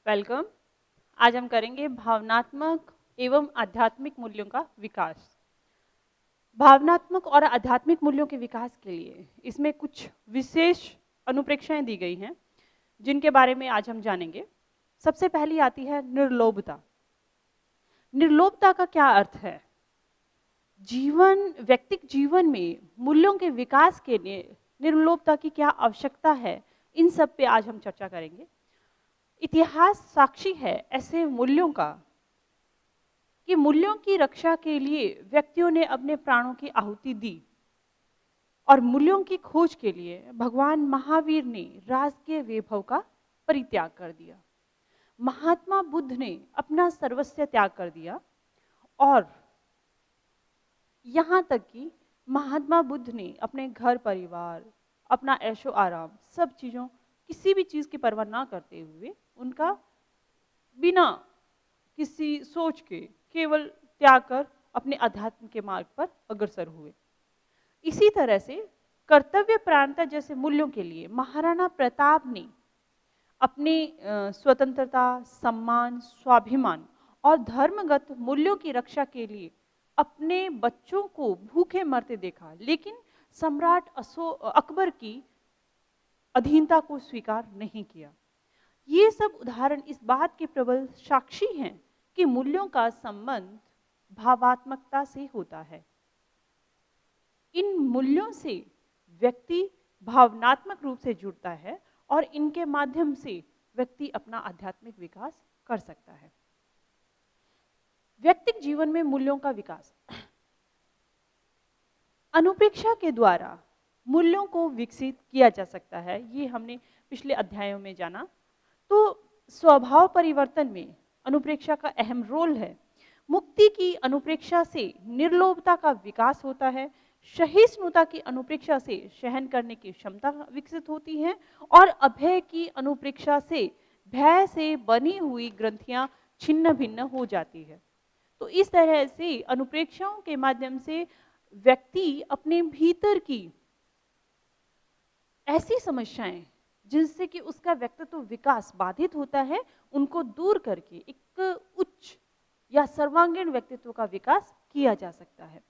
Welcome. आज हम करेंगे भावनात्मक एवं आध्यात्मिक मूल्यों का विकास। भावनात्मक और आध्यात्मिक मूल्यों के विकास के लिए इसमें कुछ विशेष अनुप्रेक्षाएं दी गई हैं जिनके बारे में आज हम जानेंगे। सबसे पहली आती है निर्लोभता। निर्लोभता का क्या अर्थ है? व्यक्तिगत जीवन में मूल्यों के विकास के लिए निर्लोभता की क्या आवश्यकता है, इन सब पे आज हम चर्चा करेंगे। इतिहास साक्षी है ऐसे मूल्यों का कि मूल्यों की रक्षा के लिए व्यक्तियों ने अपने प्राणों की आहुति दी और मूल्यों की खोज के लिए भगवान महावीर ने राजकीय वैभव का परित्याग कर दिया। महात्मा बुद्ध ने अपना सर्वस्व त्याग कर दिया और यहाँ तक कि महात्मा बुद्ध ने अपने घर परिवार, अपना ऐशो आराम, सब चीज़ों, किसी भी चीज़ की परवाह ना करते हुए उनका बिना किसी सोच के केवल त्याग कर अपने अध्यात्म के मार्ग पर अग्रसर हुए। इसी तरह से कर्तव्य परायणता जैसे मूल्यों के लिए महाराणा प्रताप ने अपने स्वतंत्रता, सम्मान, स्वाभिमान और धर्मगत मूल्यों की रक्षा के लिए अपने बच्चों को भूखे मरते देखा, लेकिन सम्राट अकबर की अधीनता को स्वीकार नहीं किया। ये सब उदाहरण इस बात के प्रबल साक्षी हैं कि मूल्यों का संबंध भावात्मकता से होता है। इन मूल्यों से व्यक्ति भावनात्मक रूप से जुड़ता है और इनके माध्यम से व्यक्ति अपना आध्यात्मिक विकास कर सकता है। व्यक्तिगत जीवन में मूल्यों का विकास अनुप्रेक्षा के द्वारा मूल्यों को विकसित किया जा सकता है। ये हमने पिछले अध्यायों में जाना। तो स्वभाव परिवर्तन में अनुप्रेक्षा का अहम रोल है। मुक्ति की अनुप्रेक्षा से निर्लोभता का विकास होता है। सहिष्णुता की अनुप्रेक्षा से सहन करने की क्षमता विकसित होती है और अभय की अनुप्रेक्षा से भय से बनी हुई ग्रंथियां छिन्न भिन्न हो जाती है। तो इस तरह से अनुप्रेक्षाओं के माध्यम से व्यक्ति अपने भीतर की ऐसी समस्याएं जिनसे कि उसका व्यक्तित्व विकास बाधित होता है, उनको दूर करके एक उच्च या सर्वांगीण व्यक्तित्व का विकास किया जा सकता है।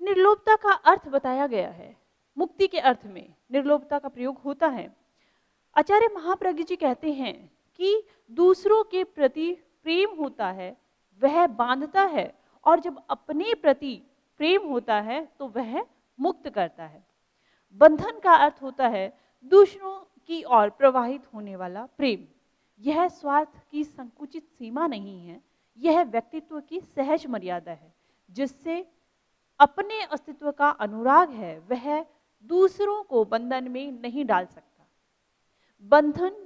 निर्लोभता का अर्थ बताया गया है। मुक्ति के अर्थ में निर्लोभता का प्रयोग होता है। आचार्य महाप्रज्ञ जी कहते हैं कि दूसरों के प्रति प्रेम होता है वह बांधता है, और जब अपने प्रति प्रेम होता है तो वह मुक्त करता है। बंधन का अर्थ होता है दूसरों की ओर प्रवाहित होने वाला प्रेम। यह स्वार्थ की संकुचित सीमा नहीं है, यह व्यक्तित्व की सहज मर्यादा है जिससे अपने अस्तित्व का अनुराग है वह दूसरों को बंधन में नहीं डाल सकता। बंधन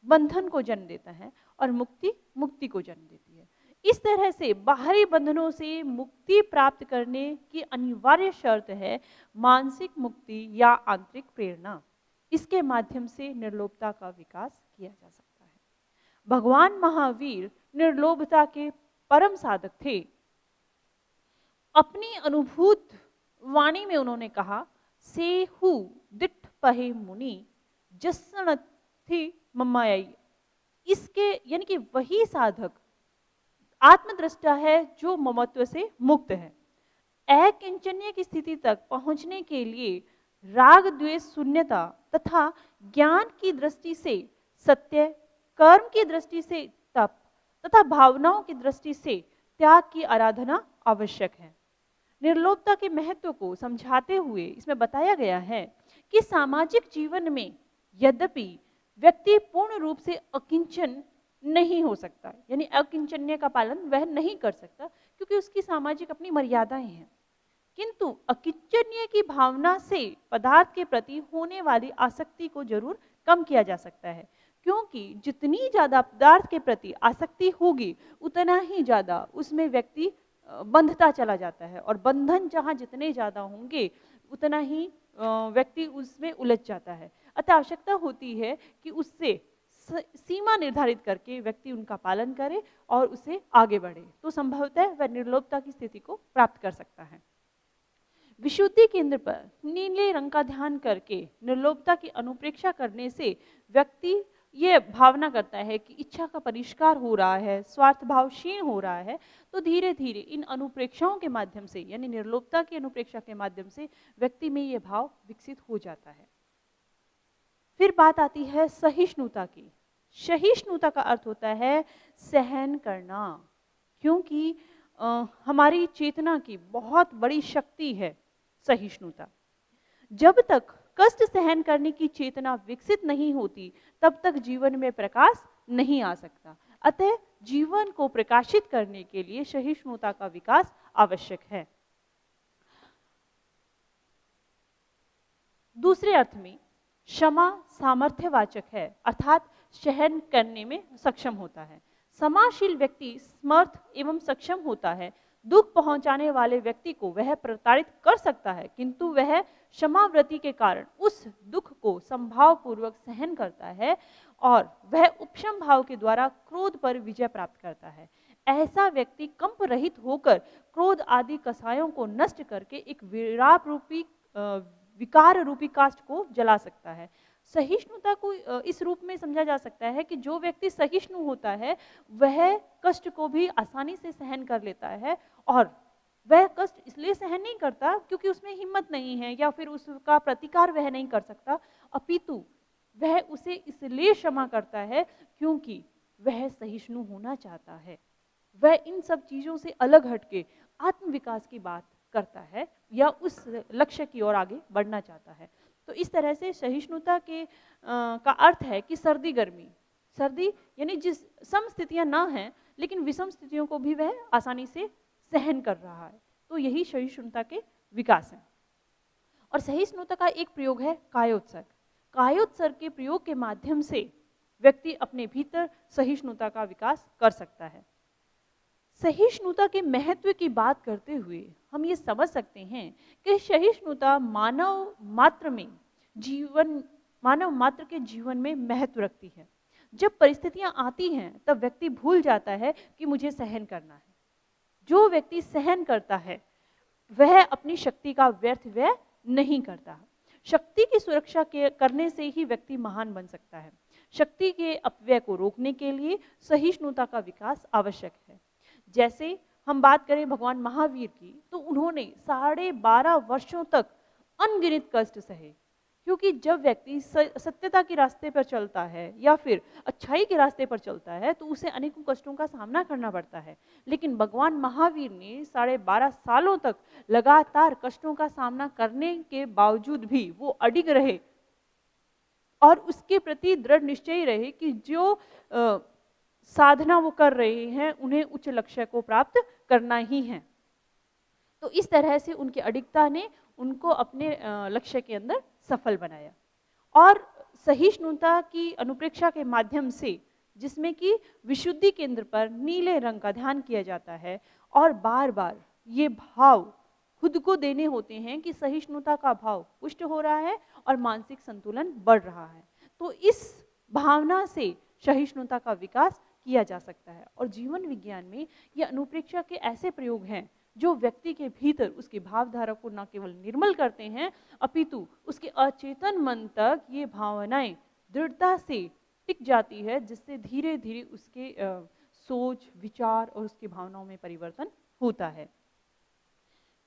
बंधन को जन्म देता है और मुक्ति मुक्ति को जन्म देती है। इस तरह से बाहरी बंधनों से मुक्ति प्राप्त करने की अनिवार्य शर्त है मानसिक मुक्ति या आंतरिक प्रेरणा। इसके माध्यम से निर्लोभता का विकास किया जा सकता है। भगवान महावीर निर्लोभता के परम साधक थे। अपनी अनुभूत वाणी में उन्होंने कहा, सेहु दिट्ठ पहे मुनि जसण थी मम्माई। इसके यानी कि वही साधक आत्मदृष्टा है जो ममत्व से मुक्त है। अकिंचन्य की स्थिति तक पहुंचने के लिए राग द्वेष शून्यता तथा ज्ञान की दृष्टि से सत्य, कर्म की दृष्टि से तप तथा भावनाओं की दृष्टि से त्याग की आराधना आवश्यक है। निर्लोभता के महत्व को समझाते हुए इसमें बताया गया है कि सामाजिक जीवन में यद्यपि व्यक्ति पूर्ण रूप से अकिंचन नहीं हो सकता, यानी अकिंचन्य का पालन वह नहीं कर सकता क्योंकि उसकी सामाजिक अपनी मर्यादाएं हैं, किंतु अकिंचन्य की भावना से पदार्थ के प्रति होने वाली आसक्ति को जरूर कम किया जा सकता है, क्योंकि जितनी ज्यादा पदार्थ के प्रति आसक्ति होगी उतना ही ज्यादा उसमें व्यक्ति बंधता चला जाता है, और बंधन जहाँ जितने ज्यादा होंगे उतना ही व्यक्ति उसमें उलझ जाता है। अतः आवश्यकता होती है कि उससे सीमा निर्धारित करके व्यक्ति उनका पालन करे और उसे आगे बढ़े, तो संभवतः वह निर्लोभता की स्थिति को प्राप्त कर सकता है। विशुद्धि केंद्र पर नीले रंग का ध्यान करके निर्लोभता की अनुप्रेक्षा करने से व्यक्ति ये भावना करता है कि इच्छा का परिष्कार हो रहा है, स्वार्थ भाव क्षीण हो रहा है, तो धीरे धीरे इन अनुप्रेक्षाओं के माध्यम से, यानी निर्लोभता की अनुप्रेक्षा के माध्यम से व्यक्ति में ये भाव विकसित हो जाता है। फिर बात आती है सहिष्णुता की। सहिष्णुता का अर्थ होता है सहन करना, क्योंकि हमारी चेतना की बहुत बड़ी शक्ति है सहिष्णुता। जब तक कष्ट सहन करने की चेतना विकसित नहीं होती, तब तक जीवन में प्रकाश नहीं आ सकता। अतः जीवन को प्रकाशित करने के लिए सहिष्णुता का विकास आवश्यक है। दूसरे अर्थ में क्षमा सामर्थ्यवाचक है, अर्थात सहन करने में सक्षम होता है। क्षमाशील व्यक्ति समर्थ एवं सक्षम होता है। दुख पहुंचाने वाले व्यक्ति को वह प्रताड़ित कर सकता है, किंतु वह क्षमावृत्ति के कारण उस दुख को संभाव पूर्वक सहन करता है और वह उपशम भाव के द्वारा क्रोध पर विजय प्राप्त करता है। ऐसा व्यक्ति कंप रहित होकर क्रोध आदि कसायों को नष्ट करके एक विराप रूपी विकार रूपी काष्ठ को जला सकता है। सहिष्णुता को इस रूप में समझा जा सकता है कि जो व्यक्ति सहिष्णु होता है वह कष्ट को भी आसानी से सहन कर लेता है, और वह कष्ट इसलिए सहन नहीं करता क्योंकि उसमें हिम्मत नहीं है या फिर उसका प्रतिकार वह नहीं कर सकता, अपितु वह उसे इसलिए क्षमा करता है क्योंकि वह सहिष्णु होना चाहता है। वह इन सब चीज़ों से अलग हटके आत्मविकास की बात करता है या उस लक्ष्य की ओर आगे बढ़ना चाहता है। तो इस तरह से सहिष्णुता के का अर्थ है कि सर्दी गर्मी, सर्दी यानी जिस सम स्थितियां ना हैं लेकिन विषम स्थितियों को भी वह आसानी से सहन कर रहा है, तो यही सहिष्णुता के विकास है। और सहिष्णुता का एक प्रयोग है कायोत्सर्ग। कायोत्सर्ग के प्रयोग के माध्यम से व्यक्ति अपने भीतर सहिष्णुता का विकास कर सकता है। सहिष्णुता के महत्व की बात करते हुए हम ये समझ सकते हैं कि सहिष्णुता मानव मात्र के जीवन में महत्व रखती है। जब परिस्थितियां आती हैं तब व्यक्ति भूल जाता है कि मुझे सहन करना है। जो व्यक्ति सहन करता है वह अपनी शक्ति का व्यर्थ व्यय नहीं करता। शक्ति की सुरक्षा करने से ही व्यक्ति महान बन सकता है। शक्ति के अपव्यय को रोकने के लिए सहिष्णुता का विकास आवश्यक है। जैसे हम बात करें भगवान महावीर की, तो उन्होंने 12.5 वर्षों तक अनगिनत कष्ट सहे, क्योंकि जब व्यक्ति सत्यता के रास्ते पर चलता है या फिर अच्छाई के रास्ते पर चलता है तो उसे अनेकों कष्टों का सामना करना पड़ता है। लेकिन भगवान महावीर ने 12.5 सालों तक लगातार कष्टों का सामना करने के बावजूद भी वो अडिग रहे और उसके प्रति दृढ़ निश्चयी रहे कि जो साधना वो कर रहे हैं उन्हें उच्च लक्ष्य को प्राप्त करना ही है। तो इस तरह से उनकी अडिगता ने उनको अपने लक्ष्य के अंदर सफल बनाया। और सहिष्णुता की अनुप्रेक्षा के माध्यम से, जिसमें कि विशुद्धि केंद्र पर नीले रंग का ध्यान किया जाता है और बार बार ये भाव खुद को देने होते हैं कि सहिष्णुता का भाव पुष्ट हो रहा है और मानसिक संतुलन बढ़ रहा है, तो इस भावना से सहिष्णुता का विकास किया जा सकता है। और जीवन विज्ञान में ये अनुप्रेक्षा के ऐसे प्रयोग हैं जो व्यक्ति के भीतर उसकी भावधारा को न केवल निर्मल करते हैं अपितु उसके अचेतन मन तक ये भावनाएं दृढ़ता से टिक जाती है, जिससे धीरे धीरे उसके सोच विचार और उसकी भावनाओं में परिवर्तन होता है।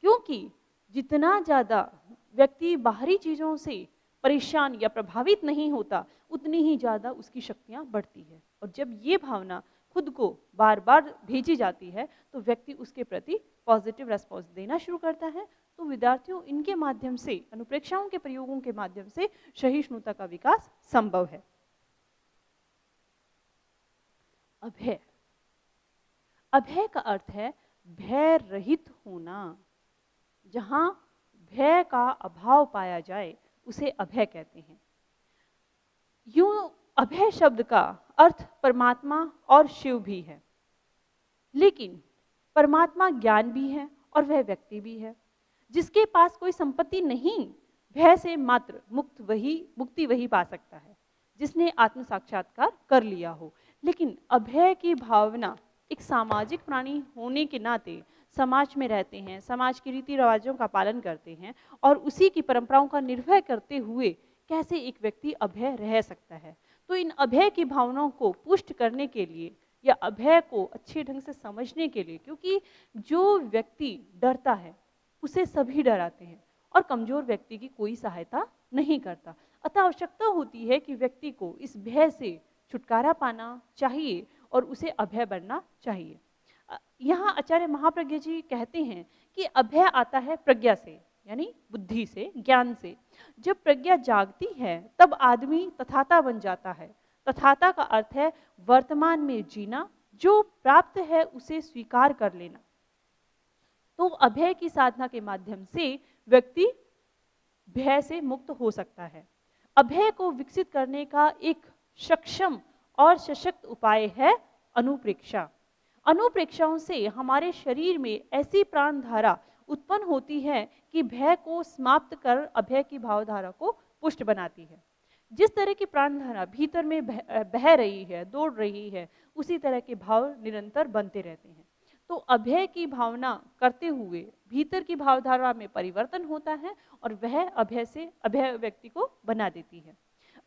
क्योंकि जितना ज़्यादा व्यक्ति बाहरी चीज़ों से परेशान या प्रभावित नहीं होता उतनी ही ज़्यादा उसकी शक्तियाँ बढ़ती है। और जब ये भावना खुद को बार बार भेजी जाती है तो व्यक्ति उसके प्रति पॉजिटिव रेस्पॉन्स देना शुरू करता है। तो विद्यार्थियों, इनके माध्यम से, अनुप्रेक्षाओं के प्रयोगों के माध्यम से सहिष्णुता का विकास संभव है। अभय, अभय का अर्थ है भय रहित होना। जहां भय का अभाव पाया जाए उसे अभय कहते हैं। यूं अभय शब्द का अर्थ परमात्मा और शिव भी है, लेकिन परमात्मा ज्ञान भी है और वह व्यक्ति भी है। जिसके पास कोई संपत्ति नहीं, भय से मात्र मुक्ति वही पा सकता है जिसने आत्म साक्षात्कार कर लिया हो। लेकिन अभय की भावना एक सामाजिक प्राणी होने के नाते समाज में रहते हैं, समाज के रीति रिवाजों का पालन करते हैं और उसी की परंपराओं का निर्वह करते हुए कैसे एक व्यक्ति अभय रह सकता है। तो इन अभय की भावनाओं को पुष्ट करने के लिए या अभय को अच्छे ढंग से समझने के लिए, क्योंकि जो व्यक्ति डरता है उसे सभी डराते हैं और कमजोर व्यक्ति की कोई सहायता नहीं करता। अतः आवश्यकता होती है कि व्यक्ति को इस भय से छुटकारा पाना चाहिए और उसे अभय बनना चाहिए। यहाँ आचार्य महाप्रज्ञ जी कहते हैं कि अभय आता है प्रज्ञा से, यानी बुद्धि से, ज्ञान से। जब प्रज्ञा जागती है तब आदमी तथाता बन जाता है। तथाता का अर्थ है वर्तमान में जीना, जो प्राप्त है उसे स्वीकार कर लेना। तो अभय की साधना के माध्यम से व्यक्ति भय से मुक्त हो सकता है। अभय को विकसित करने का एक सक्षम और सशक्त उपाय है अनुप्रेक्षा। अनुप्रेक्षाओं से हमारे शरीर में ऐसी प्राण धारा उत्पन्न होती है कि भय को समाप्त कर अभय की भावधारा को पुष्ट बनाती है। जिस तरह की प्राण धारा भीतर में बह रही है, दौड़ रही है, उसी तरह के भाव निरंतर बनते रहते हैं। तो अभय की भावना करते हुए भीतर की भावधारा में परिवर्तन होता है और वह अभय से अभय व्यक्ति को बना देती है।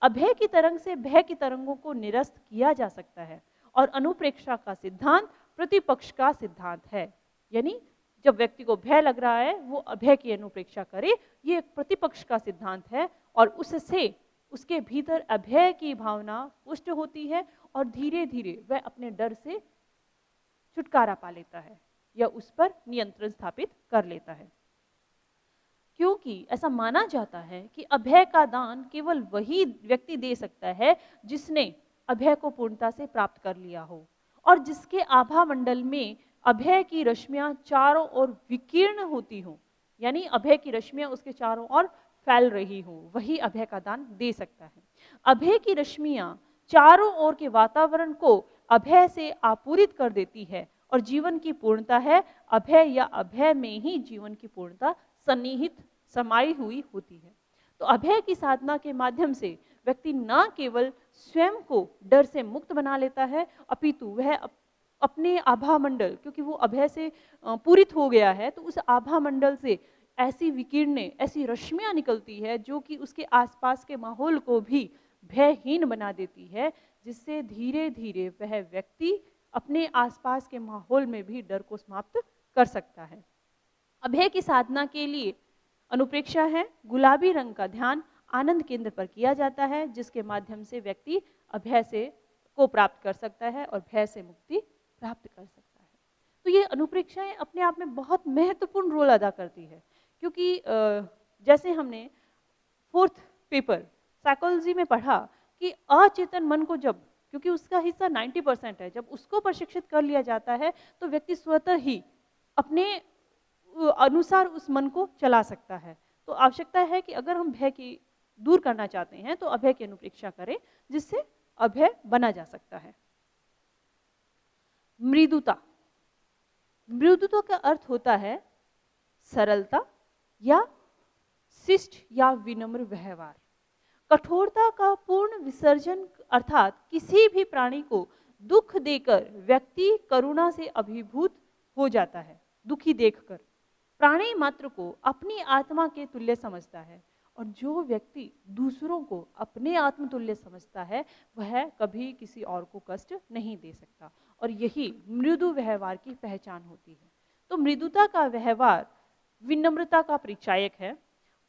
अभय की तरंग से भय की तरंगों को निरस्त किया जा सकता है और अनुप्रेक्षा का सिद्धांत प्रतिपक्ष का सिद्धांत है। यानी जब व्यक्ति को भय लग रहा है वो अभय की अनुप्रेक्षा करे, ये एक प्रतिपक्ष का सिद्धांत है और उससे उसके भीतर अभय की भावना पुष्ट होती है और धीरे धीरे वह अपने डर से छुटकारा पा लेता है या उस पर नियंत्रण स्थापित कर लेता है। क्योंकि ऐसा माना जाता है कि अभय का दान केवल वही व्यक्ति दे सकता है जिसने अभय को पूर्णता से प्राप्त कर लिया हो और जिसके आभा मंडल में अभय की रश्मियां चारों ओर विकीर्ण होती हों, यानी अभय की रश्मियां उसके चारों ओर फैल रही हो, वही अभय का दान दे सकता है। अभय की रश्मियां चारों ओर के वातावरण को अभय से आपूरित कर देती है और जीवन की पूर्णता है अभय या अभय में ही जीवन की पूर्णता सन्निहित समाई हुई होती है। तो अभय की साधना के माध्यम से व्यक्ति न केवल स्वयं को डर से मुक्त बना लेता है, अपितु वह अपने आभा मंडल, क्योंकि वो अभय से पूरित हो गया है, तो उस आभा मंडल से ऐसी विकिरणें, ऐसी रश्मियां निकलती है जो कि उसके आसपास के माहौल को भी भयहीन बना देती है, जिससे धीरे धीरे वह व्यक्ति अपने आसपास के माहौल में भी डर को समाप्त कर सकता है। अभय की साधना के लिए अनुप्रेक्षा है, गुलाबी रंग का ध्यान आनंद केंद्र पर किया जाता है, जिसके माध्यम से व्यक्ति अभय से को प्राप्त कर सकता है और भय से मुक्ति प्राप्त कर सकता है। तो ये अनुप्रेक्षाएं अपने आप में बहुत महत्वपूर्ण रोल अदा करती है, क्योंकि जैसे हमने 4th पेपर साइकोलॉजी में पढ़ा कि अचेतन मन को जब, क्योंकि उसका हिस्सा 90% है, जब उसको प्रशिक्षित कर लिया जाता है तो व्यक्ति स्वतः ही अपने अनुसार उस मन को चला सकता है। तो आवश्यकता है कि अगर हम भय की दूर करना चाहते हैं तो अभय की अनुप्रेक्षा करें, जिससे अभय बना जा सकता है। मृदुता। मृदुता का अर्थ होता है सरलता या शिष्ट या विनम्र व्यवहार। कठोरता का पूर्ण विसर्जन अर्थात किसी भी प्राणी को दुख देकर व्यक्ति करुणा से अभिभूत हो जाता है। दुखी देखकर प्राणी मात्र को अपनी आत्मा के तुल्य समझता है और जो व्यक्ति दूसरों को अपने आत्मतुल्य समझता है वह कभी किसी और को कष्ट नहीं दे सकता, और यही मृदु व्यवहार की पहचान होती है। तो मृदुता का व्यवहार विनम्रता का परिचायक है।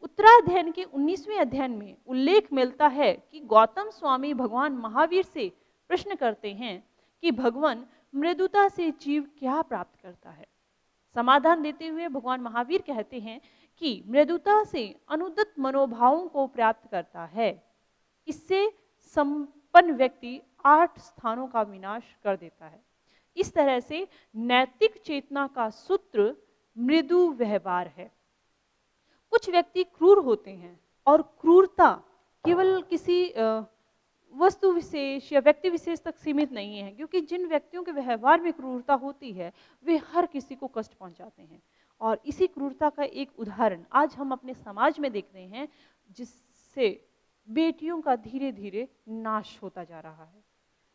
उत्तराध्ययन के 19वें अध्ययन में उल्लेख मिलता है कि गौतम स्वामी भगवान महावीर से प्रश्न करते हैं कि भगवान मृदुता से जीव क्या प्राप्त करता है। समाधान देते हुए भगवान महावीर कहते हैं कि मृदुता से अनुदित मनोभावों को प्राप्त करता है। इससे संपन्न व्यक्ति 8 स्थानों का विनाश कर देता है। इस तरह से नैतिक चेतना का सूत्र मृदु व्यवहार है। कुछ व्यक्ति क्रूर होते हैं और क्रूरता केवल किसी वस्तु विशेष या व्यक्ति विशेष तक सीमित नहीं है, क्योंकि जिन व्यक्तियों के व्यवहार में क्रूरता होती है वे हर किसी को कष्ट पहुंचाते हैं। और इसी क्रूरता का एक उदाहरण आज हम अपने समाज में देख रहे हैं, जिससे बेटियों का धीरे धीरे नाश होता जा रहा है।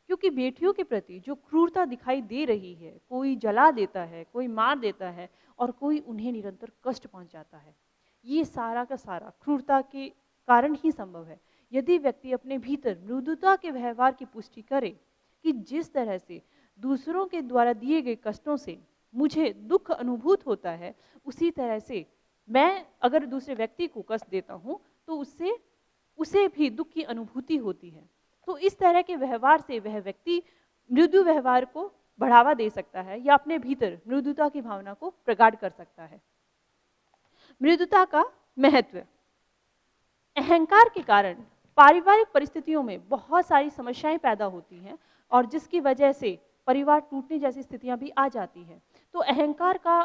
क्योंकि बेटियों के प्रति जो क्रूरता दिखाई दे रही है, कोई जला देता है, कोई मार देता है और कोई उन्हें निरंतर कष्ट पहुंचाता है, ये सारा का सारा क्रूरता के कारण ही संभव है। यदि व्यक्ति अपने भीतर मृदुता के व्यवहार की पुष्टि करे कि जिस तरह से दूसरों के द्वारा दिए गए कष्टों से मुझे दुख अनुभूत होता है, उसी तरह से मैं अगर दूसरे व्यक्ति को कष्ट देता हूँ तो उससे उसे भी दुख की अनुभूति होती है। तो इस तरह के व्यवहार से वह व्यक्ति मृदु व्यवहार को बढ़ावा दे सकता है या अपने भीतर मृदुता की भावना को प्रगाढ़ कर सकता है। मृदुता का महत्व। अहंकार के कारण पारिवारिक परिस्थितियों में बहुत सारी समस्याएं पैदा होती हैं और जिसकी वजह से परिवार टूटने जैसी स्थितियां भी आ जाती हैं। तो अहंकार का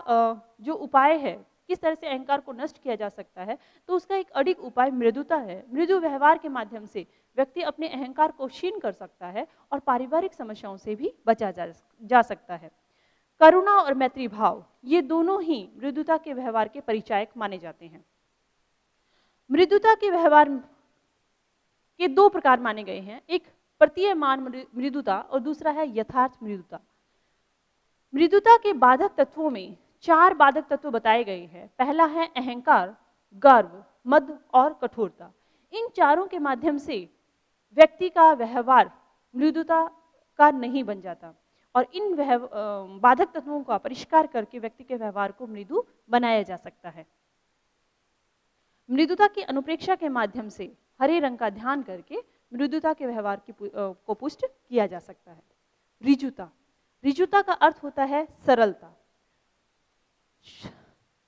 जो उपाय है, किस तरह से अहंकार को नष्ट किया जा सकता है, तो उसका एक अडिग उपाय मृदुता है। मृदु व्यवहार के माध्यम से व्यक्ति अपने अहंकार को क्षीण कर सकता है और पारिवारिक समस्याओं से भी बचा जा सकता है। करुणा और मैत्री भाव, ये दोनों ही मृदुता के व्यवहार के परिचायक माने जाते हैं। मृदुता के व्यवहार के दो प्रकार माने गए हैं, एक प्रतीयमान मृदुता और दूसरा है यथार्थ मृदुता। मृदुता के बाधक तत्वों में 4 बाधक तत्व बताए गए हैं। पहला है अहंकार, गर्व, मद और कठोरता। इन चारों के माध्यम से व्यक्ति का व्यवहार मृदुता का नहीं बन जाता और इन बाधक तत्वों का परिष्कार करके व्यक्ति के व्यवहार को मृदु बनाया जा सकता है। मृदुता की अनुप्रेक्षा के माध्यम से हरे रंग का ध्यान करके मृदुता के व्यवहार को पुष्ट किया जा सकता है। ऋजुता। ऋजुता का अर्थ होता है सरलता।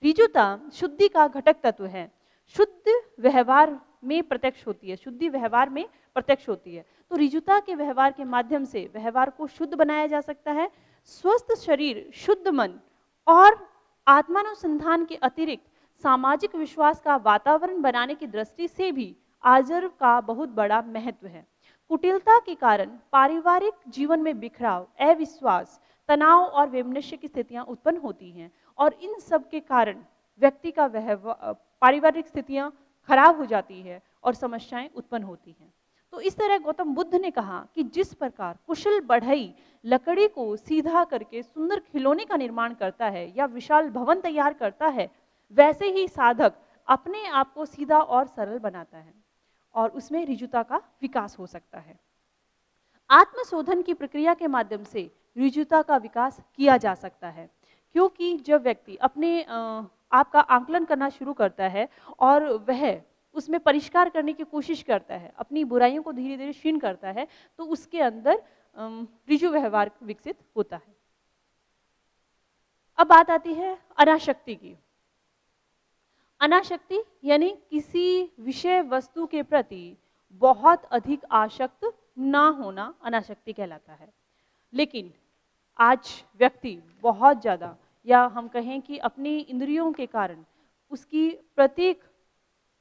ऋजुता शुद्धि का घटक तत्व है। शुद्ध व्यवहार में प्रत्यक्ष होती है, शुद्धि व्यवहार में प्रत्यक्ष होती है। तो ऋजुता के व्यवहार के माध्यम से व्यवहार को शुद्ध बनाया जा सकता है। स्वस्थ शरीर, शुद्ध मन और आत्मानुसंधान के अतिरिक्त सामाजिक विश्वास का वातावरण बनाने की दृष्टि से भी आर्जव का बहुत बड़ा महत्व है। कुटिलता के कारण पारिवारिक जीवन में बिखराव, अविश्वास, तनाव और वैमनस्य की स्थितियां उत्पन्न होती हैं और इन सब के कारण व्यक्ति का पारिवारिक स्थितियां खराब हो जाती है और समस्याएं उत्पन्न होती हैं। तो इस तरह गौतम बुद्ध ने कहा कि जिस प्रकार कुशल बढ़ई लकड़ी को सीधा करके सुंदर खिलौने का निर्माण करता है या विशाल भवन तैयार करता है, वैसे ही साधक अपने आप को सीधा और सरल बनाता है और उसमें ऋजुता का विकास हो सकता है। आत्मशोधन की प्रक्रिया के माध्यम से ऋजुता का विकास किया जा सकता है, क्योंकि जब व्यक्ति अपने आप का आंकलन करना शुरू करता है और वह उसमें परिष्कार करने की कोशिश करता है, अपनी बुराइयों को धीरे धीरे क्षीण करता है, तो उसके अंदर ऋजु व्यवहार विकसित होता है। अब बात आती है अनासक्ति की। अनासक्ति यानी किसी विषय वस्तु के प्रति बहुत अधिक आसक्त ना होना अनासक्ति कहलाता है। लेकिन आज व्यक्ति बहुत ज़्यादा, या हम कहें कि अपनी इंद्रियों के कारण उसकी प्रत्येक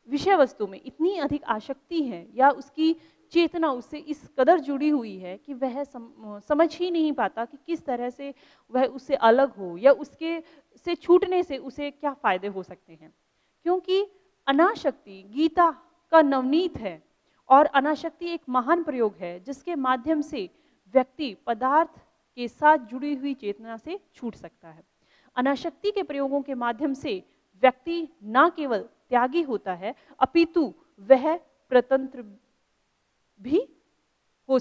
विषय वस्तु में इतनी अधिक आसक्ति है या उसकी चेतना उससे इस कदर जुड़ी हुई है कि वह समझ ही नहीं पाता कि किस तरह से वह उससे अलग हो या उसके से छूटने से उसे क्या फायदे हो सकते हैं। क्योंकि अनासक्ति गीता का नवनीत है और अनासक्ति एक महान प्रयोग है जिसके माध्यम से व्यक्ति पदार्थ के साथ जुड़ी हुई चेतना से छूट सकता है। अनासक्ति के प्रयोगों के माध्यम से व्यक्ति न केवल त्यागी होता है अपितु वह स्वतंत्र भी हो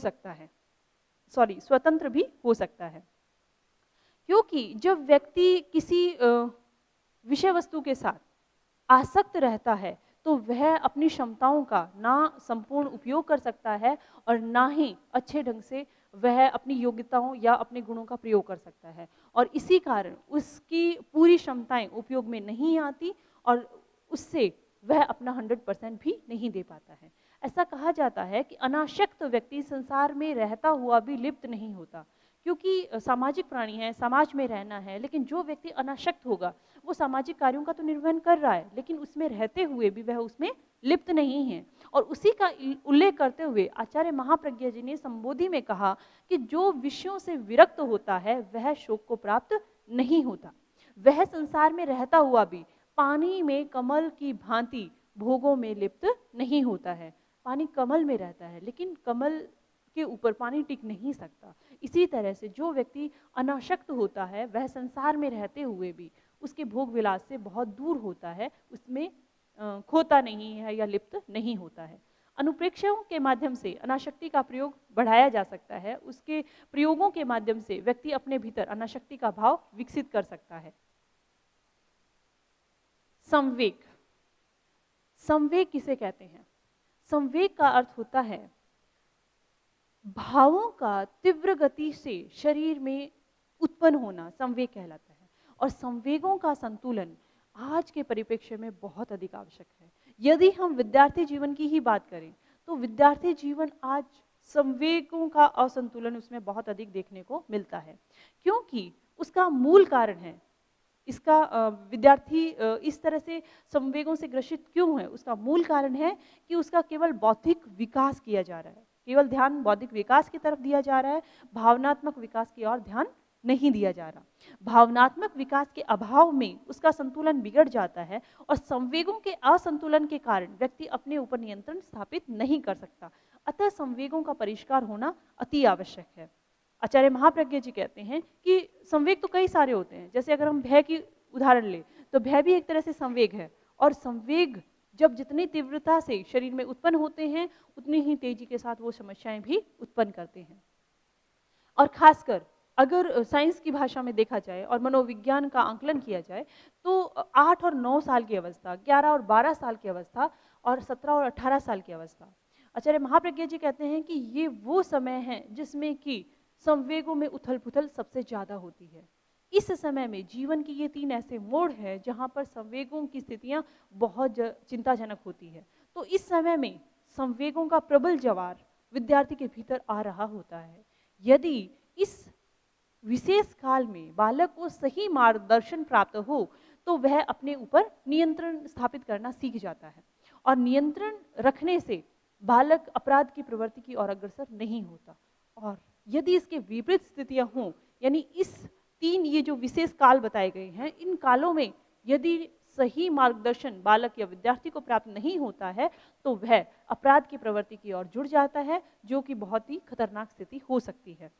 सकता है। क्योंकि जब व्यक्ति किसी विषय वस्तु के साथ आसक्त रहता है तो वह अपनी क्षमताओं का ना संपूर्ण उपयोग कर सकता है और ना ही अच्छे ढंग से वह अपनी योग्यताओं या अपने गुणों का प्रयोग कर सकता है, और इसी कारण उसकी पूरी क्षमताएं उपयोग में नहीं आती और उससे वह अपना 100% भी नहीं दे पाता है। ऐसा कहा जाता है कि अनासक्त व्यक्ति संसार में रहता हुआ भी लिप्त नहीं होता, क्योंकि सामाजिक प्राणी है, समाज में रहना है। लेकिन जो व्यक्ति अनासक्त होगा वो सामाजिक कार्यों का तो निर्वहन कर रहा है, लेकिन उसमें रहते हुए भी वह उसमें लिप्त नहीं है। और उसी का उल्लेख करते हुए आचार्य महाप्रज्ञा जी ने संबोधि में कहा कि जो विषयों से विरक्त होता है वह शोक को प्राप्त नहीं होता। वह संसार में रहता हुआ भी पानी में कमल की भांति भोगों में लिप्त नहीं होता है। पानी कमल में रहता है लेकिन कमल के ऊपर पानी टिक नहीं सकता। इसी तरह से जो व्यक्ति अनासक्त होता है वह संसार में रहते हुए भी उसके भोग विलास से बहुत दूर होता है, उसमें खोता नहीं है या लिप्त नहीं होता है। अनुप्रेक्षों के माध्यम से अनासक्ति का प्रयोग बढ़ाया जा सकता है। उसके प्रयोगों के माध्यम से व्यक्ति अपने भीतर अनासक्ति का भाव विकसित कर सकता है। संवेग, संवेग किसे कहते हैं? संवेग का अर्थ होता है भावों का तीव्र गति से शरीर में उत्पन्न होना, संवेग कहलाता है। और संवेगों का संतुलन आज के परिप्रेक्ष्य में बहुत अधिक आवश्यक है। यदि हम विद्यार्थी जीवन की ही बात करें तो विद्यार्थी जीवन आज संवेगों का असंतुलन उसमें बहुत अधिक देखने को मिलता है, क्योंकि उसका मूल कारण है इसका विद्यार्थी इस तरह से संवेगों से ग्रसित क्यों है? उसका मूल कारण है कि उसका केवल बौद्धिक विकास किया जा रहा है, केवल ध्यान बौद्धिक विकास की तरफ दिया जा रहा है, भावनात्मक विकास की ओर ध्यान नहीं दिया जा रहा। भावनात्मक विकास के अभाव में उसका संतुलन बिगड़ जाता है और संवेगों के असंतुलन के कारण व्यक्ति अपने ऊपर नियंत्रण स्थापित नहीं कर सकता। अतः संवेगों का परिष्कार होना अति आवश्यक है। आचार्य महाप्रज्ञ जी कहते हैं कि संवेग तो कई सारे होते हैं। जैसे अगर हम भय की उदाहरण लें तो भय भी एक तरह से संवेग है, और संवेग जब जितनी तीव्रता से शरीर में उत्पन्न होते हैं उतनी ही तेजी के साथ वो समस्याएं भी उत्पन्न करते हैं। और खासकर अगर साइंस की भाषा में देखा जाए और मनोविज्ञान का आंकलन किया जाए तो 8 और 9 साल की अवस्था, 11 और 12 साल की अवस्था और 17 और 18 साल की अवस्था, आचार्य महाप्रज्ञ जी कहते हैं कि ये वो समय है जिसमें कि संवेगों में उथल पुथल सबसे ज्यादा होती है। इस समय में जीवन की ये 3 ऐसे मोड़ हैं जहां पर संवेगों की स्थितियां बहुत चिंताजनक होती है। तो इस समय में संवेगों का प्रबल ज्वार विद्यार्थी के भीतर आ रहा होता है। यदि इस विशेष काल में बालक को सही मार्गदर्शन प्राप्त हो तो वह अपने ऊपर नियंत्रण स्थापित करना सीख जाता है, और नियंत्रण रखने से बालक अपराध की प्रवृत्ति की ओर अग्रसर नहीं होता। और यदि इसके विपरीत स्थितियां हों, यानी इस 3 ये जो विशेष काल बताए गए हैं, इन कालों में यदि सही मार्गदर्शन बालक या विद्यार्थी को प्राप्त नहीं होता है तो वह अपराध की प्रवृत्ति की ओर जुड़ जाता है, जो कि बहुत ही खतरनाक स्थिति हो सकती है।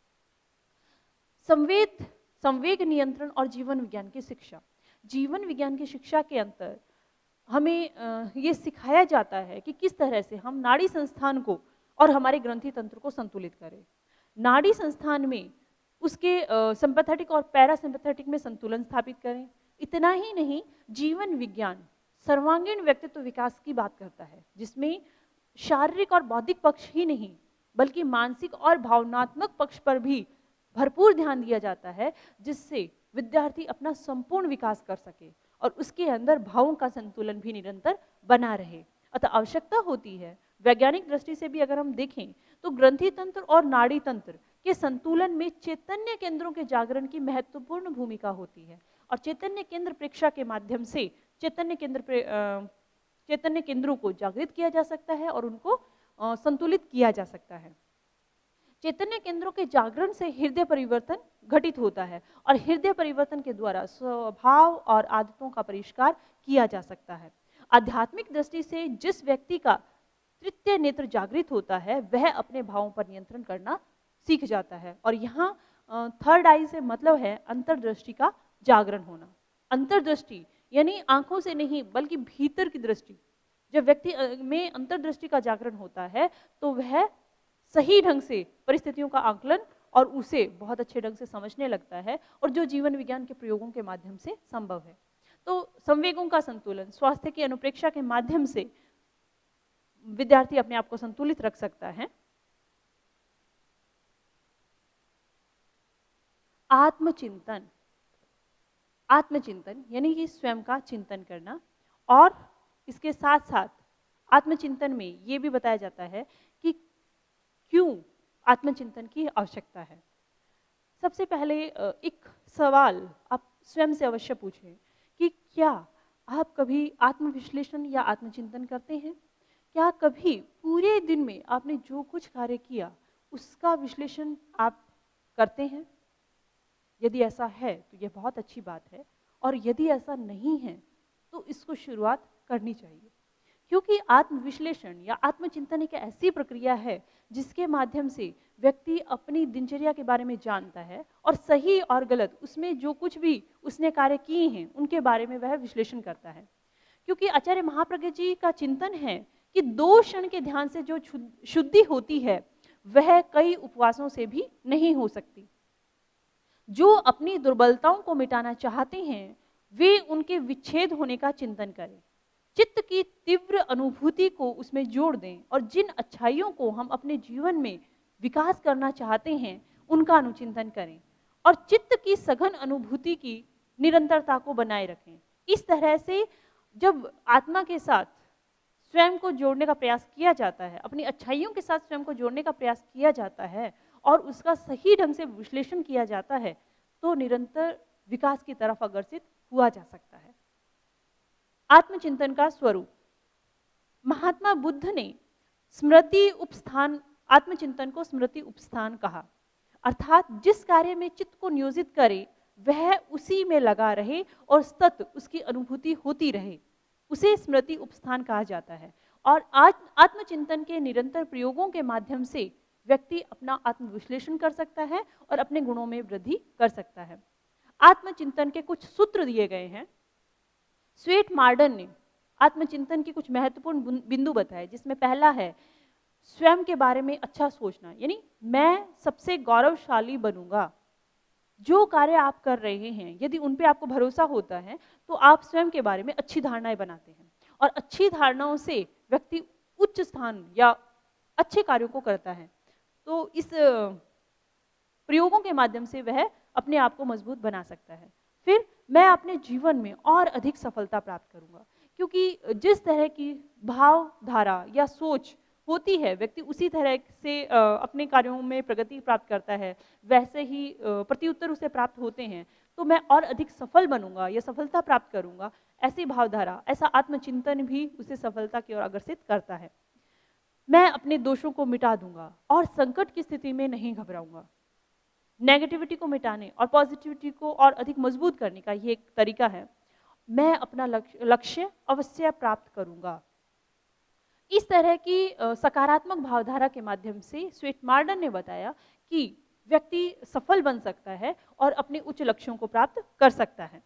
संवेग नियंत्रण और जीवन विज्ञान की शिक्षा। जीवन विज्ञान की शिक्षा के अंतर हमें ये सिखाया जाता है कि किस तरह से हम नाड़ी संस्थान को और हमारे ग्रंथि तंत्र को संतुलित करें। नाड़ी संस्थान में उसके सिंपैथेटिक और पैरासिम्पैथेटिक में संतुलन स्थापित करें। इतना ही नहीं, जीवन विज्ञान सर्वांगीण व्यक्तित्व विकास की बात करता है, जिसमें शारीरिक और बौद्धिक पक्ष ही नहीं बल्कि मानसिक और भावनात्मक पक्ष पर भी भरपूर ध्यान दिया जाता है, जिससे विद्यार्थी अपना संपूर्ण विकास कर सके और उसके अंदर भावों का संतुलन भी निरंतर बना रहे। अतः आवश्यकता होती है, वैज्ञानिक दृष्टि से भी अगर हम देखें तो ग्रंथि तंत्र और नाड़ी तंत्र के संतुलन में चैतन्य केंद्रों के जागरण की महत्वपूर्ण भूमिका होती है। और चैतन्य केंद्र प्रेक्षा के माध्यम से चैतन्य केंद्रों को जागृत किया जा सकता है और उनको संतुलित किया जा सकता है। चैतन्य केंद्रों के जागरण से हृदय परिवर्तन घटित होता है और हृदय परिवर्तन के द्वारा स्वभाव और आदतों का परिष्कार किया जा सकता है। आध्यात्मिक दृष्टि से जिस व्यक्ति का तृतीय नेत्र जागृत होता है वह अपने भावों पर नियंत्रण करना सीख जाता है। और यहाँ थर्ड आई से मतलब है अंतर्दृष्टि का जागरण होना। अंतर्दृष्टि यानी आंखों से नहीं बल्कि भीतर की दृष्टि। जब व्यक्ति में अंतर्दृष्टि का जागरण होता है तो वह सही ढंग से परिस्थितियों का आकलन और उसे बहुत अच्छे ढंग से समझने लगता है, और जो जीवन विज्ञान के प्रयोगों के माध्यम से संभव है। तो संवेगों का संतुलन स्वास्थ्य की अनुप्रेक्षा के माध्यम से विद्यार्थी अपने आप को संतुलित रख सकता है। आत्मचिंतन, आत्मचिंतन यानी कि स्वयं का चिंतन करना, और इसके साथ साथ आत्मचिंतन में ये भी बताया जाता है कि क्यों आत्मचिंतन की आवश्यकता है। सबसे पहले एक सवाल आप स्वयं से अवश्य पूछें कि क्या आप कभी आत्मविश्लेषण या आत्मचिंतन करते हैं? क्या कभी पूरे दिन में आपने जो कुछ कार्य किया उसका विश्लेषण आप करते हैं? यदि ऐसा है तो यह बहुत अच्छी बात है, और यदि ऐसा नहीं है तो इसको शुरुआत करनी चाहिए, क्योंकि आत्मविश्लेषण या आत्मचिंतन एक ऐसी प्रक्रिया है जिसके माध्यम से व्यक्ति अपनी दिनचर्या के बारे में जानता है और सही और गलत उसमें जो कुछ भी उसने कार्य किए हैं उनके बारे में वह विश्लेषण करता है। क्योंकि आचार्य महाप्रज्ञ जी का चिंतन है कि 2 क्षण के ध्यान से जो शुद्धि होती है वह कई उपवासों से भी नहीं हो सकती। जो अपनी दुर्बलताओं को मिटाना चाहते हैं वे उनके विच्छेद होने का चिंतन करें, चित्त की तीव्र अनुभूति को उसमें जोड़ दें और जिन अच्छाइयों को हम अपने जीवन में विकास करना चाहते हैं उनका अनुचिंतन करें और चित्त की सघन अनुभूति की निरंतरता को बनाए रखें। इस तरह से जब आत्मा के साथ स्वयं को जोड़ने का प्रयास किया जाता है, अपनी अच्छाइयों के साथ स्वयं को जोड़ने का प्रयास किया जाता है और उसका सही ढंग से विश्लेषण किया जाता है, तो निरंतर विकास की तरफ अग्रसित हुआ जा सकता है। आत्मचिंतन का स्वरूप। महात्मा बुद्ध ने स्मृति उपस्थान, आत्मचिंतन को स्मृति उपस्थान कहा, अर्थात जिस कार्य में चित्त को नियोजित करे वह उसी में लगा रहे और सतत उसकी अनुभूति होती रहे, उसे स्मृति उपस्थान कहा जाता है। और आत्मचिंतन के निरंतर प्रयोगों के माध्यम से व्यक्ति अपना आत्मविश्लेषण कर सकता है और अपने गुणों में वृद्धि कर सकता है। आत्मचिंतन के कुछ सूत्र दिए गए हैं। स्वेट मार्डन ने आत्मचिंतन की कुछ महत्वपूर्ण बिंदु बताए, जिसमें पहला है स्वयं के बारे में अच्छा सोचना, यानी मैं सबसे गौरवशाली बनूंगा। जो कार्य आप कर रहे हैं यदि उन पे आपको भरोसा होता है तो आप स्वयं के बारे में अच्छी धारणाएं बनाते हैं और अच्छी धारणाओं से व्यक्ति उच्च स्थान या अच्छे कार्यों को करता है। तो इस प्रयोगों के माध्यम से वह अपने आप को मजबूत बना सकता है। फिर मैं अपने जीवन में और अधिक सफलता प्राप्त करूंगा, क्योंकि जिस तरह की भावधारा या सोच होती है व्यक्ति उसी तरह से अपने कार्यों में प्रगति प्राप्त करता है, वैसे ही प्रत्युत्तर उसे प्राप्त होते हैं। तो मैं और अधिक सफल बनूंगा या सफलता प्राप्त करूंगा, ऐसी भावधारा, ऐसा आत्मचिंतन भी उसे सफलता की ओर अग्रसित करता है। मैं अपने दोषों को मिटा दूंगा और संकट की स्थिति में नहीं घबराऊंगा। नेगेटिविटी को मिटाने और पॉजिटिविटी को और अधिक मजबूत करने का ये एक तरीका है। मैं अपना लक्ष्य अवश्य प्राप्त करूंगा। इस तरह की सकारात्मक भावधारा के माध्यम से स्वेट मार्डन ने बताया कि व्यक्ति सफल बन सकता है और अपने उच्च लक्ष्यों को प्राप्त कर सकता है।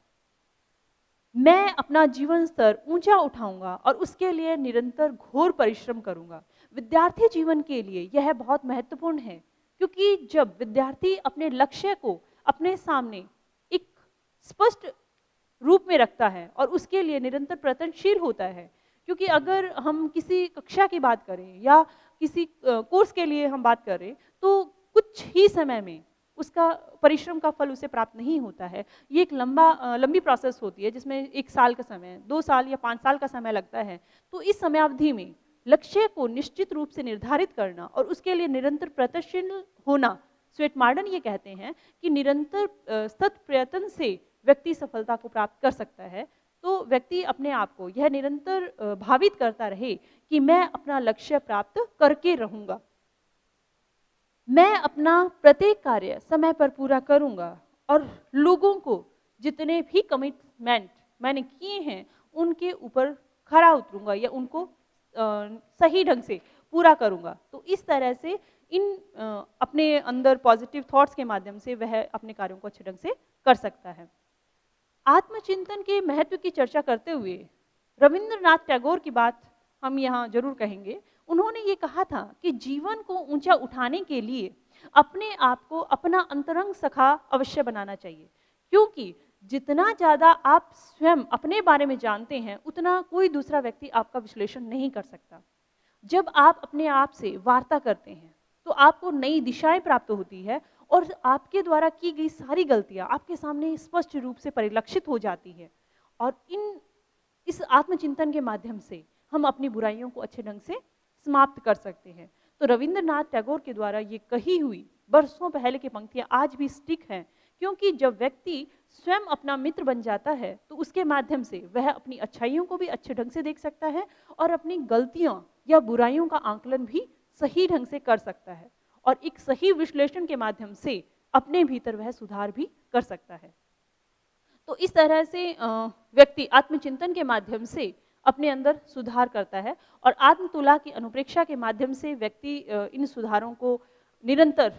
मैं अपना जीवन स्तर ऊंचा उठाऊंगा और उसके लिए निरंतर घोर परिश्रम करूंगा। विद्यार्थी जीवन के लिए यह बहुत महत्वपूर्ण है, क्योंकि जब विद्यार्थी अपने लक्ष्य को अपने सामने एक स्पष्ट रूप में रखता है और उसके लिए निरंतर प्रयत्नशील होता है, क्योंकि अगर हम किसी कक्षा की बात करें या किसी कोर्स के लिए हम बात करें तो कुछ ही समय में उसका परिश्रम का फल उसे प्राप्त नहीं होता है। ये एक लंबी प्रोसेस होती है जिसमें 1 साल का समय, 2 साल या 5 साल का समय लगता है। तो इस समयावधि में लक्ष्य को निश्चित रूप से निर्धारित करना और उसके लिए निरंतर प्रयत्नशील होना, स्वेट मार्डन ये कहते हैं कि निरंतर सतत प्रयत्न से व्यक्ति सफलता को प्राप्त कर सकता है। तो व्यक्ति अपने आप को यह निरंतर भावित करता रहे कि मैं अपना लक्ष्य प्राप्त करके रहूंगा, मैं अपना प्रत्येक कार्य समय पर पूरा करूंगा और लोगों को जितने भी कमिटमेंट मैंने किए हैं उनके ऊपर खरा उतरूंगा या उनको सही ढंग से पूरा करूंगा। तो इस तरह से इन अपने अंदर पॉजिटिव थॉट्स के माध्यम से वह अपने कार्यों को अच्छे ढंग से कर सकता है। आत्मचिंतन के महत्व की चर्चा करते हुए रविंद्रनाथ टैगोर की बात हम यहाँ जरूर कहेंगे। उन्होंने ये कहा था कि जीवन को ऊंचा उठाने के लिए अपने आप को अपना अंतरंग सखा अवश्य बनाना चाहिए, क्योंकि जितना ज़्यादा आप स्वयं अपने बारे में जानते हैं उतना कोई दूसरा व्यक्ति आपका विश्लेषण नहीं कर सकता। जब आप अपने आप से वार्ता करते हैं तो आपको नई दिशाएं प्राप्त होती है और आपके द्वारा की गई सारी गलतियां आपके सामने स्पष्ट रूप से परिलक्षित हो जाती है और इस आत्मचिंतन के माध्यम से हम अपनी बुराइयों को अच्छे ढंग से समाप्त कर सकते हैं। तो रविंद्रनाथ टैगोर के द्वारा ये कही हुई बरसों पहले की पंक्तियां आज भी स्टिक हैं, क्योंकि जब व्यक्ति स्वयं अपना मित्र बन जाता है तो उसके माध्यम से वह अपनी अच्छाइयों को भी अच्छे ढंग से देख सकता है और अपनी गलतियां या बुराइयों का आंकलन भी सही ढंग से कर सकता है और एक सही विश्लेषण के माध्यम से अपने भीतर वह सुधार भी कर सकता है। तो इस तरह से व्यक्ति आत्मचिंतन के माध्यम से अपने अंदर सुधार करता है और आत्मतुला की अनुप्रेक्षा के माध्यम से व्यक्ति इन सुधारों को निरंतर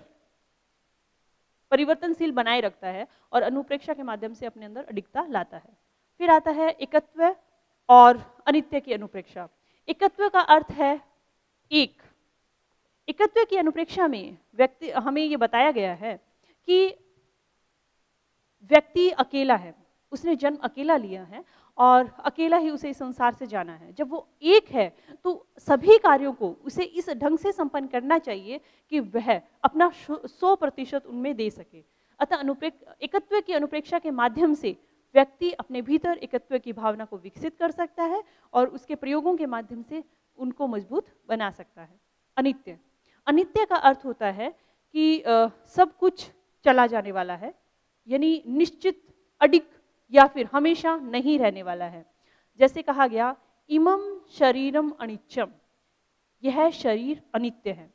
परिवर्तनशील बनाए रखता है और अनुप्रेक्षा के माध्यम से अपने अंदर अडिगता लाता है। फिर आता है एकत्व और अनित्य की अनुप्रेक्षा। एकत्व का अर्थ है एक। एकत्व की अनुप्रेक्षा में व्यक्ति, हमें ये बताया गया है कि व्यक्ति अकेला है, उसने जन्म अकेला लिया है और अकेला ही उसे इस संसार से जाना है। जब वो एक है तो सभी कार्यों को उसे इस ढंग से संपन्न करना चाहिए कि वह अपना 100% उनमें दे सके। अतः एकत्व की अनुप्रेक्षा के माध्यम से व्यक्ति अपने भीतर एकत्व की भावना को विकसित कर सकता है और उसके प्रयोगों के माध्यम से उनको मजबूत बना सकता है। अनित्य, अनित्य का अर्थ होता है कि सब कुछ चला जाने वाला है, यानी निश्चित, अडिग या फिर हमेशा नहीं रहने वाला है। जैसे कहा गया, इमम शरीरम अनित्यम, यह शरीर अनित्य है।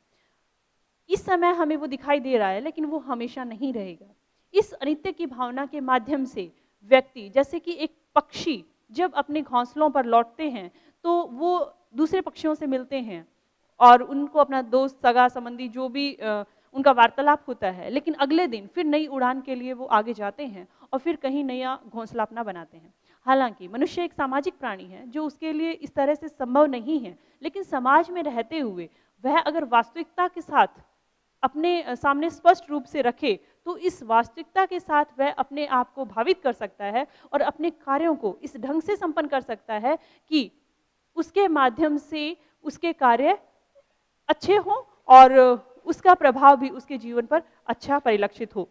इस समय हमें वो दिखाई दे रहा है लेकिन वो हमेशा नहीं रहेगा। इस अनित्य की भावना के माध्यम से व्यक्ति, जैसे कि एक पक्षी जब अपने घोंसलों पर लौटते हैं तो वो दूसरे पक्षियों से मिलते हैं और उनको अपना दोस्त, सगा संबंधी जो भी उनका वार्तालाप होता है, लेकिन अगले दिन फिर नई उड़ान के लिए वो आगे जाते हैं और फिर कहीं नया घोंसला अपना बनाते हैं। हालांकि मनुष्य एक सामाजिक प्राणी है जो उसके लिए इस तरह से संभव नहीं है, लेकिन समाज में रहते हुए वह अगर वास्तविकता के साथ अपने सामने स्पष्ट रूप से रखे तो इस वास्तविकता के साथ वह अपने आप को भावित कर सकता है और अपने कार्यों को इस ढंग से संपन्न कर सकता है कि उसके माध्यम से उसके कार्य अच्छे हों और उसका प्रभाव भी उसके जीवन पर अच्छा परिलक्षित हो।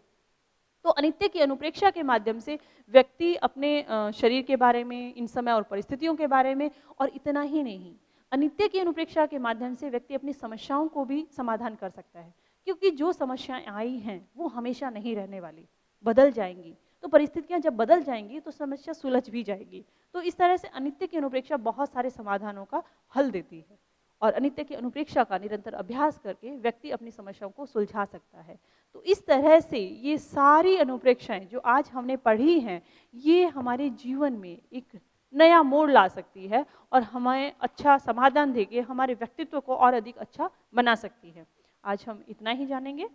तो अनित्य की अनुप्रेक्षा के माध्यम से व्यक्ति अपने शरीर के बारे में, इन समय और परिस्थितियों के बारे में, और इतना ही नहीं, अनित्य की अनुप्रेक्षा के माध्यम से व्यक्ति अपनी समस्याओं को भी समाधान कर सकता है, क्योंकि जो समस्याएं आई हैं वो हमेशा नहीं रहने वाली, बदल जाएंगी। तो परिस्थितियां जब बदल जाएंगी तो समस्या सुलझ भी जाएगी। तो इस तरह से अनित्य की अनुप्रेक्षा बहुत सारे समाधानों का हल देती है और अनित्य की अनुप्रेक्षा का निरंतर अभ्यास करके व्यक्ति अपनी समस्याओं को सुलझा सकता है। तो इस तरह से ये सारी अनुप्रेक्षाएं जो आज हमने पढ़ी हैं, ये हमारे जीवन में एक नया मोड़ ला सकती है और हमें अच्छा समाधान देके हमारे व्यक्तित्व को और अधिक अच्छा बना सकती है। आज हम इतना ही जानेंगे।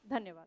धन्यवाद।